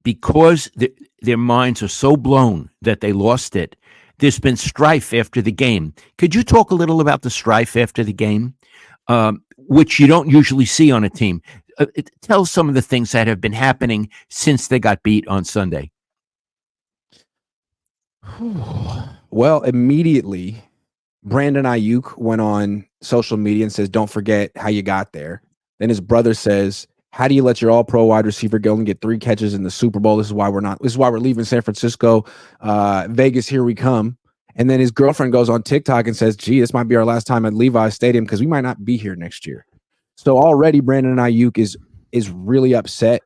because their minds are so blown that they lost it. There's been strife after the game. Could you talk a little about the strife after the game, which you don't usually see on a team? Tell some of the things that have been happening since they got beat on Sunday. Well, immediately, Brandon Aiyuk went on social media and says, "Don't forget how you got there." Then his brother says, "How do you let your all-pro wide receiver go and get 3 catches in the Super Bowl? This is why we're leaving San Francisco. Vegas, here we come." And then his girlfriend goes on TikTok and says, "Gee, this might be our last time at Levi's Stadium because we might not be here next year." So already Brandon Aiyuk is really upset.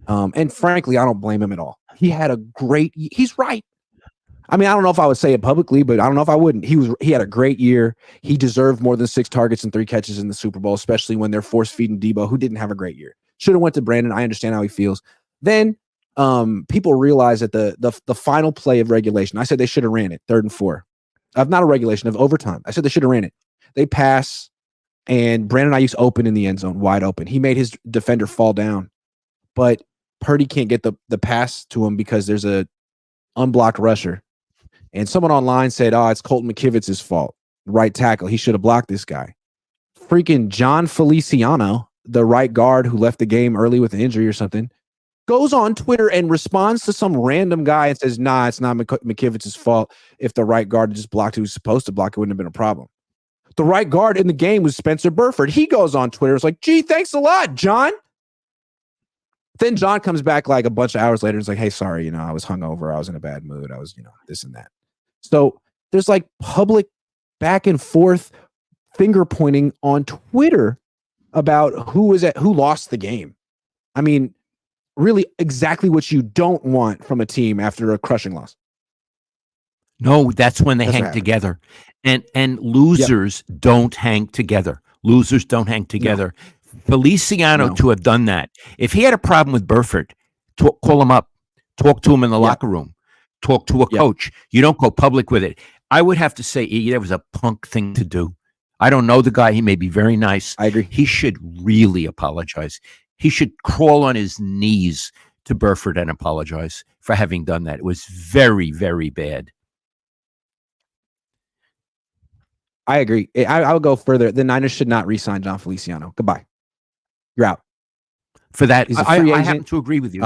And frankly, I don't blame him at all. He's right. I mean, I don't know if I would say it publicly, but I don't know if I wouldn't. He had a great year. He deserved more than 6 targets and 3 catches in the Super Bowl, especially when they're force feeding Debo, who didn't have a great year. Should have went to Brandon. I understand how he feels. Then people realize that the final play of regulation, I said they should have ran it, 3rd and 4. Not a regulation, of overtime. I said they should have ran it. They pass, and Brandon Aiyuk's open in the end zone, wide open. He made his defender fall down, but Purdy can't get the pass to him because there's a unblocked rusher. And someone online said, "Oh, it's Colton McKivitz's fault. Right tackle. He should have blocked this guy." Freaking John Feliciano, the right guard who left the game early with an injury or something, goes on Twitter and responds to some random guy and says, "Nah, it's not McKivitz's fault. If the right guard had just blocked who was supposed to block, it wouldn't have been a problem." The right guard in the game was Spencer Burford. He goes on Twitter. It's like, "Gee, thanks a lot, John." Then John comes back like a bunch of hours later and is like, "Hey, sorry, I was hungover. I was in a bad mood. I was, this and that." So there's like public back and forth finger pointing on Twitter about who lost the game. I mean, really exactly what you don't want from a team after a crushing loss. No, that's when they hang together. And losers don't hang together. Losers don't hang together. No. Feliciano to have done that. If he had a problem with Burford, call him up. Talk to him in the locker room. Talk to a coach. You don't go public with it. I would have to say that was a punk thing to do. I don't know the guy. He may be very nice. I agree. He should really apologize. He should crawl on his knees to Burford and apologize for having done that. It was very, very bad. I agree. I would go further. The Niners should not re-sign John Feliciano. Goodbye. You're out. For that, I happen to agree with you.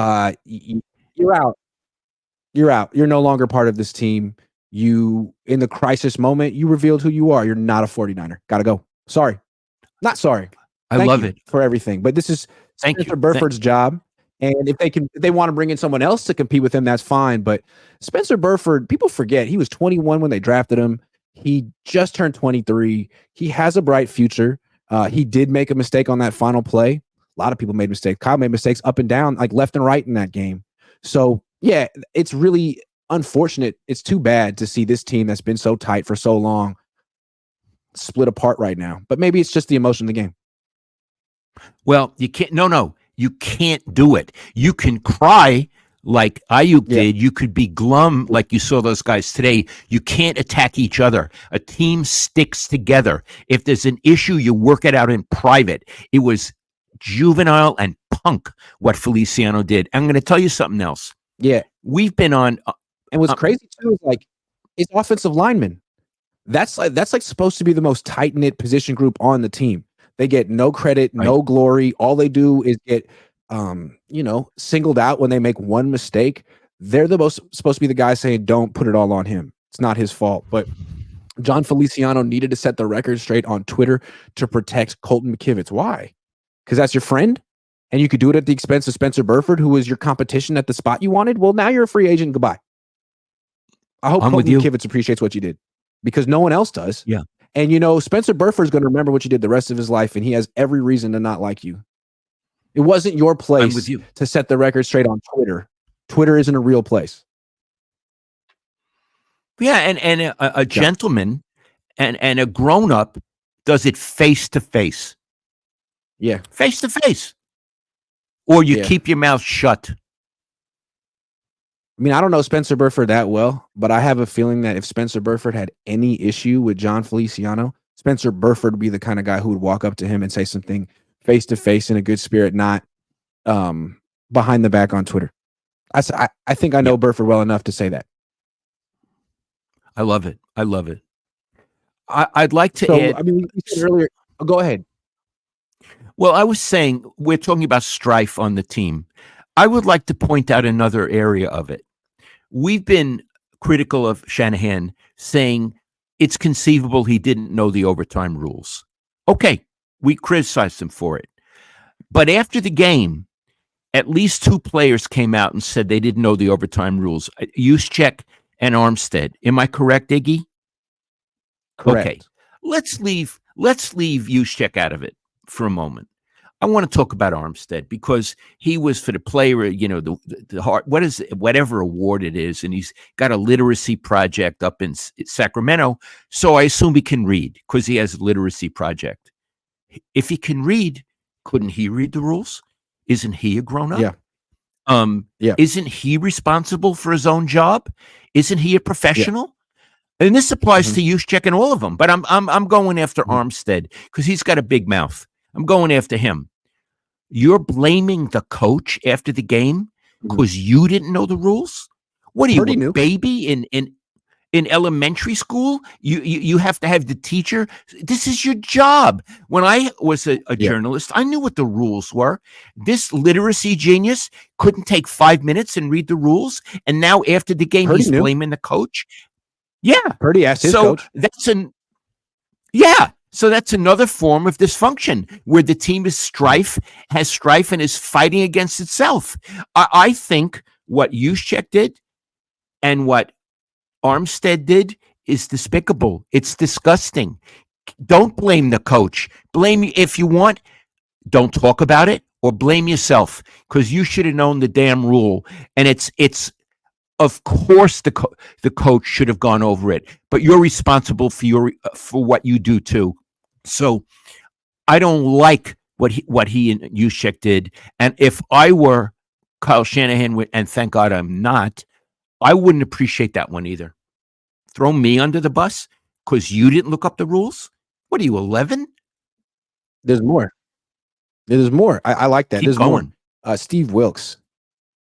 You're out. You're out. You're no longer part of this team. You, in the crisis moment, you revealed who you are. You're not a 49er. Gotta go. Sorry. Not sorry. I love it for everything. But this is Spencer Burford's job. And if they want to bring in someone else to compete with him, that's fine. But Spencer Burford, people forget he was 21 when they drafted him. He just turned 23. He has a bright future. He did make a mistake on that final play. A lot of people made mistakes. Kyle made mistakes up and down, like left and right in that game. So, yeah, it's really unfortunate. It's too bad to see this team that's been so tight for so long split apart right now. But maybe it's just the emotion of the game. Well, you can't. No. You can't do it. You can cry like Aiyuk did. You could be glum like you saw those guys today. You can't attack each other. A team sticks together. If there's an issue, you work it out in private. It was juvenile and punk what Feliciano did. I'm going to tell you something else. Yeah. We've been on. And what's crazy too is like it's offensive linemen. That's like supposed to be the most tight-knit position group on the team. They get no credit, no glory. All they do is get singled out when they make one mistake. They're supposed to be the guy saying, "Don't put it all on him. It's not his fault." But John Feliciano needed to set the record straight on Twitter to protect Colton McKivitz. Why? Because that's your friend? And you could do it at the expense of Spencer Burford, who was your competition at the spot you wanted? Well, now you're a free agent. Goodbye. I hope Colton McKivitz appreciates what you did because no one else does. Yeah. And, Spencer Burford's going to remember what you did the rest of his life, and he has every reason to not like you. It wasn't your place to set the record straight on Twitter. Twitter isn't a real place. Yeah, and a gentleman and a grown-up does it face-to-face. Yeah. Face-to-face. Or you keep your mouth shut. I mean, I don't know Spencer Burford that well, but I have a feeling that if Spencer Burford had any issue with John Feliciano, Spencer Burford would be the kind of guy who would walk up to him and say something face-to-face in a good spirit, not behind the back on Twitter. I think I know Burford well enough to say that. I love it. I love it. I'd like to So, add. I mean, you said earlier. Oh, go ahead. Well, I was saying we're talking about strife on the team. I would like to point out another area of it. We've been critical of Shanahan, saying it's conceivable he didn't know the overtime rules. Okay, we criticized him for it. But after the game, at least two players came out and said they didn't know the overtime rules. Juszczyk and Armstead. Am I correct, Iggy? Okay. Correct. Let's leave Juszczyk out of it for a moment. I want to talk about Armstead because he was for the player, the heart, whatever award it is, and he's got a literacy project up in Sacramento. So I assume he can read because he has a literacy project. If he can read, couldn't he read the rules? Isn't he a grown up? Yeah. Yeah. Isn't he responsible for his own job? Isn't he a professional? And this applies to Juszczyk and all of them. But I'm going after Armstead because he's got a big mouth. I'm going after him. You're blaming the coach after the game because you didn't know the rules? What are you, a baby in elementary school? You have to have the teacher. This is your job. When I was a journalist, I knew what the rules were. This literacy genius couldn't take 5 minutes and read the rules. And now after the game, he's blaming the coach. Yeah. Purdy asked his coach. So that's another form of dysfunction where the team has strife and is fighting against itself. I think what Juszczyk did and what Armstead did is despicable. It's disgusting. Don't blame the coach. If you want, don't talk about it or blame yourself because you should have known the damn rule. And it's of course the coach should have gone over it, but you're responsible for what you do too. So I don't like what he and Juszczyk did. And if I were Kyle Shanahan, and thank God I'm not, I wouldn't appreciate that one either. Throw me under the bus because you didn't look up the rules? What are you, 11? There's more. There's more. I like that. There's going. More. Steve Wilks.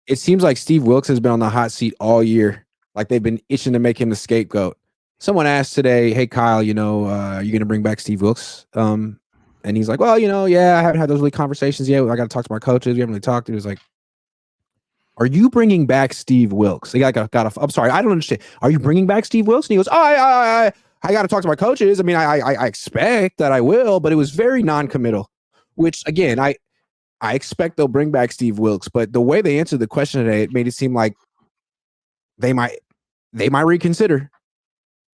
It seems like Steve Wilks has been on the hot seat all year. Like they've been itching to make him the scapegoat. Someone asked today, "Hey Kyle, are you going to bring back Steve Wilks?" And he's like, "Well, yeah, I haven't had those really conversations yet. I got to talk to my coaches. We haven't really talked." He was like, "Are you bringing back Steve Wilks?" I'm sorry, I don't understand. Are you bringing back Steve Wilks? And he goes, I got to talk to my coaches. I mean, I expect that I will, but it was very non-committal. Which again, I expect they'll bring back Steve Wilks, but the way they answered the question today, it made it seem like they might reconsider.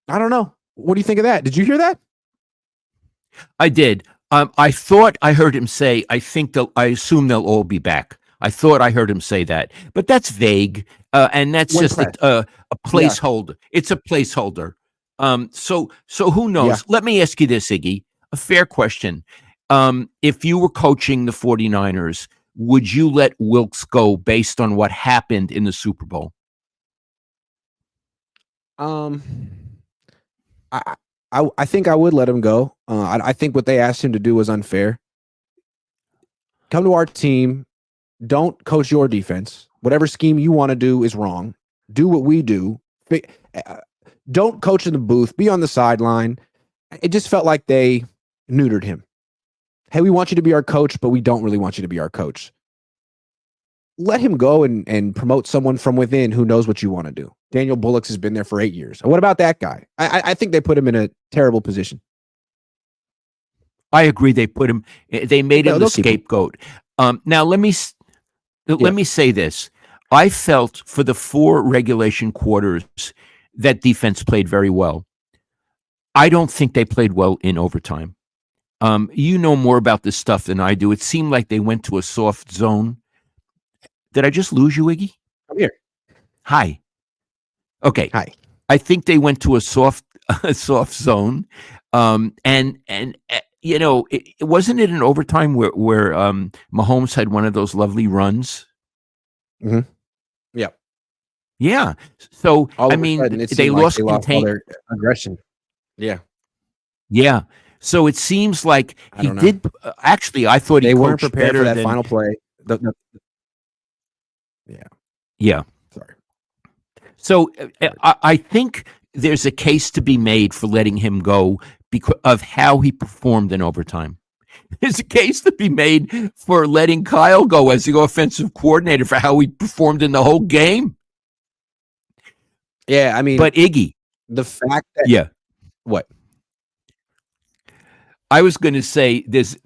I don't know. What do you think of that? Did you hear that? I did. I thought I heard him say, I assume they'll all be back. I thought I heard him say that, but that's vague. And that's just a placeholder. Yeah. It's a placeholder. So who knows? Yeah. Let me ask you this, Iggy, a fair question. If you were coaching the 49ers, would you let Wilks go based on what happened in the Super Bowl? I think I would let him go. I think what they asked him to do was unfair. Come to our team. Don't coach your defense. Whatever scheme you want to do is wrong. Do what we do. Don't coach in the booth. Be on the sideline. It just felt like they neutered him. Hey, we want you to be our coach, but we don't really want you to be our coach. Let him go and promote someone from within who knows what you want to do. Daniel Bullocks has been there for 8 years. What about that guy? I think they put him in a terrible position. I agree. They made him the scapegoat. Now let me say this. I felt for the 4 regulation quarters that defense played very well. I don't think they played well in overtime. You know more about this stuff than I do. It seemed like they went to a soft zone. Did I just lose you, Iggy? I'm here. Hi. Okay. Hi. I think they went to a soft zone. Wasn't it an overtime where Mahomes had one of those lovely runs? Mm-hmm. Yeah. Yeah. So I mean, they lost their aggression. Yeah. Yeah. So it seems like he did. Actually, I thought they weren't prepared for that final play. Yeah. Yeah. Sorry. So I think there's a case to be made for letting him go because of how he performed in overtime. There's a case to be made for letting Kyle go as the offensive coordinator for how he performed in the whole game. Yeah, I mean, but Iggy, the fact that what? I was going to say there's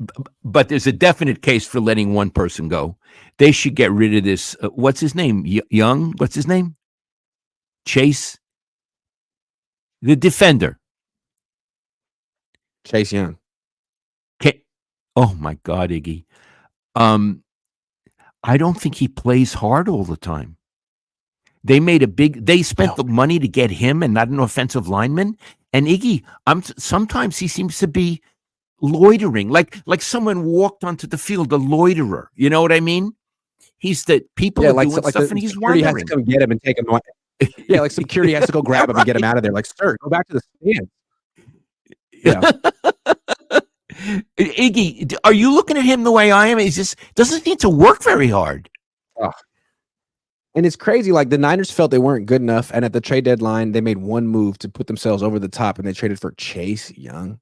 a definite case for letting one person go. They should get rid of this. What's his name? Young? What's his name? Chase? The defender. Chase Young. Oh my God, Iggy. I don't think he plays hard all the time. They spent the money to get him and not an offensive lineman. And Iggy, sometimes he seems to be loitering, like someone walked onto the field, a loiterer. You know what I mean? He's the people are doing stuff and he's wandering. Has to come get him and take him away. Yeah, like security has to go grab him and get him out of there. Like, sir, go back to the stand. Yeah. Iggy, are you looking at him the way I am? He just doesn't need to work very hard. Oh. And it's crazy. Like the Niners felt they weren't good enough, and at the trade deadline, they made one move to put themselves over the top, and they traded for Chase Young.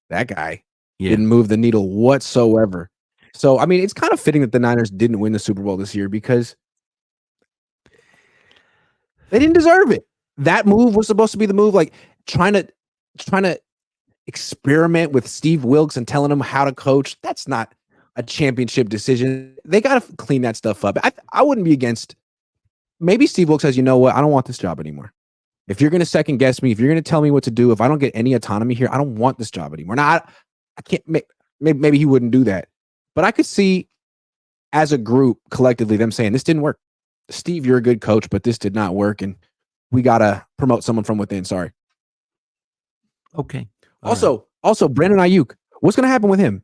That guy didn't move the needle whatsoever. So, I mean, it's kind of fitting that the Niners didn't win the Super Bowl this year because they didn't deserve it. That move was supposed to be the move, like trying to experiment with Steve Wilkes and telling him how to coach. That's not a championship decision. They got to clean that stuff up. I wouldn't be against. Maybe Steve Wilkes says, you know what? I don't want this job anymore. If you're going to second guess me, if you're going to tell me what to do, if I don't get any autonomy here, I don't want this job anymore. Now, I can't. Maybe he wouldn't do that, but I could see as a group collectively them saying this didn't work. Steve, you're a good coach, but this did not work, and we got to promote someone from within. Sorry. Okay. Also, Brandon Aiyuk. What's going to happen with him?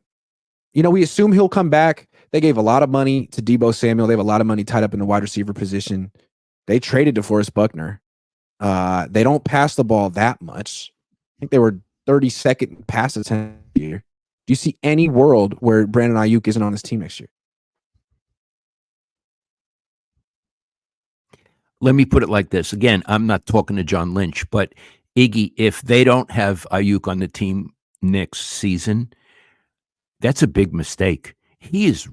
You know, we assume he'll come back. They gave a lot of money to Deebo Samuel. They have a lot of money tied up in the wide receiver position. They traded DeForest Buckner. They don't pass the ball that much. I think they were 32nd pass attempt year. Do you see any world where Brandon Aiyuk isn't on this team next year? Let me put it like this. Again, I'm not talking to John Lynch, but Iggy, if they don't have Aiyuk on the team next season, that's a big mistake. He's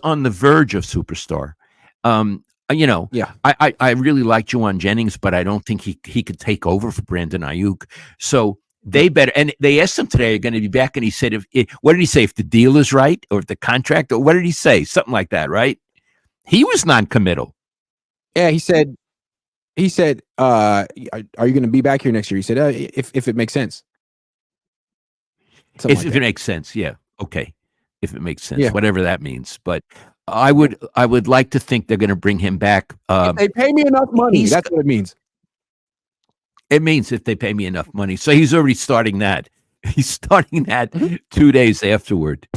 on the verge of superstar. You know, I really like Juwan Jennings, but I don't think he could take over for Brandon Aiyuk. So they better, and they asked him today, are going to be back, and he said, what did he say? If the deal is right, or if the contract, or what did he say? Something like that, right? He was non-committal. Yeah, he said, are you going to be back here next year? He said, if it makes sense. If it makes sense, yeah. Okay. If it makes sense, whatever that means. But I would like to think they're going to bring him back. If they pay me enough money, that's what it means. It means if they pay me enough money. So he's already starting that. He's starting that 2 days afterward.